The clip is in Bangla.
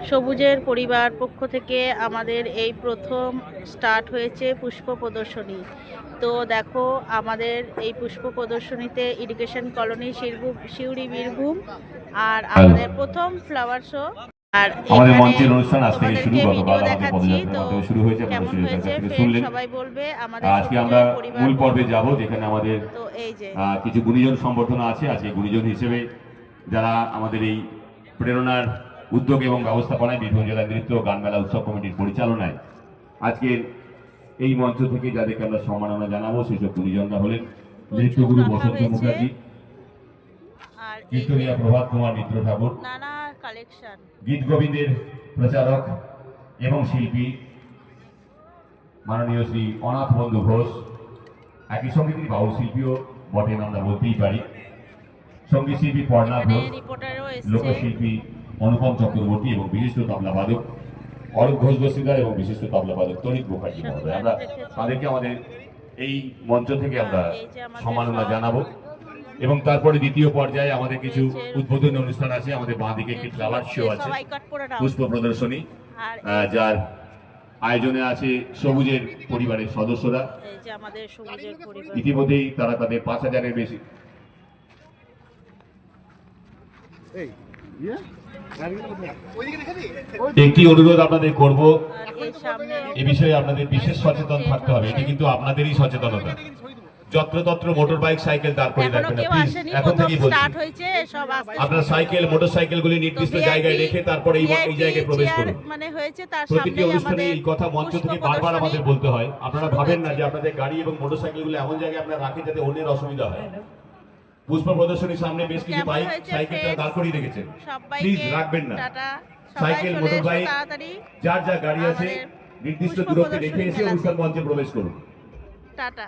সবুজের পরিবার পক্ষ থেকে আমাদের এই প্রথম স্টার্ট হয়েছে পুষ্প প্রদর্শনী। তো দেখো আমাদের এই পুষ্প প্রদর্শনীতে ইরিগেশন কলোনি সিউড়ি বীরভূম আর আমাদের প্রথম ফ্লাওয়ার শো। আর আমাদের মঞ্চের অনুষ্ঠান আজ থেকে শুরু, ভিডিও গতকাল আমাদের দেখাচ্ছি। পদযাত্রার তো মাধ্যমে শুরু হয়েছে, কেমন হয়েছে শুনলেন। সবাই বলবে। আমাদের আজকে আমরা মূল পর্বে যাব, যেখানে আমাদের তো এই যে কিছু গুণীজন সম্বর্ধনা আছে। আজকে গুণীজন হিসেবে যারা আমাদের এই প্রেরণার উদ্যোগ এবং ব্যবস্থাপনায় বীরভূম জেলা নৃত্য গান মেলা উৎসব কমিটির পরিচালনায় আজকের এই মঞ্চ থেকে যাদেরকে আমরা সম্মাননা জানাবো, সেসব গুণীজনরা হলেন নৃত্যগুরু বসন্ত মুখার্জি, কীর্তনিয়া প্রভাত কুমার মিত্র ঠাকুর, নানা কালেকশন, গীত গোবিন্দের প্রচারক এবং শিল্পী মাননীয় শ্রী অনাথ বন্ধু ঘোষ, একই সঙ্গে তিনি বাউল শিল্পীও বটেন, আমরা বলতেই পারি। সঙ্গীত শিল্পী পর্ণা ঘোষ, লোকশিল্পী অনুপম চক্রবর্তী এবং বিশিষ্ট তবলাবাদক অরূপ ঘোষ দস্তিদার এবং বিশিষ্ট তবলাবাদক তরিত মুখার্জি মহোদয়। আমরা তাদেরকে আমাদের এই মঞ্চ থেকে আমরা সম্মাননা জানাবো। এবং তারপরে দ্বিতীয় পর্যায়ে আমাদের কিছু উদ্বোধনী অনুষ্ঠান আছে। আমাদের বাঁদিকে একটি ফ্লাওয়ার শো আছে, পুষ্প প্রদর্শনী, যার আয়োজনে আছে সবুজের পরিবারের সদস্যরা। ইতিমধ্যেই তারা তাদের ৫,০০০-এর বেশি একটি অনুরোধ আপনাদের করব, এ বিষয়ে আপনাদের বিশেষ সচেতন থাকতে হবে। এটি কিন্তু আপনাদেরই সচেতনতা। যত্রতত্র মোটর বাইক সাইকেল দাঁড় করে রাখবেন না প্লিজ। এখন থেকেই বলছি, আপনার সাইকেল মোটর সাইকেলগুলি নির্দিষ্ট জায়গায় রেখে তারপরে এই জায়গায় প্রবেশ করুন। প্রতিটি অনুষ্ঠানে এই কথা মঞ্চ থেকে বারবার আমাদের বলতে হয়। আপনারা ভাবেন না যে আপনাদের গাড়ি এবং মোটর সাইকেলগুলো এমন জায়গায় আপনারা রাখেন যাতে অন্যের অসুবিধা হয়। পুষ্প প্রদর্শনীর সামনে বেশ কিছু বাইক সাইকেল দাঁড় করিয়ে রেখেছেন, প্লিজ রাখবেন না। সাইকেল মোটর বাইক যার যা গাড়ি আছে নির্দিষ্ট দূরত্বে রেখে এসে অনুষ্ঠান মঞ্চে প্রবেশ করুন। টাটা।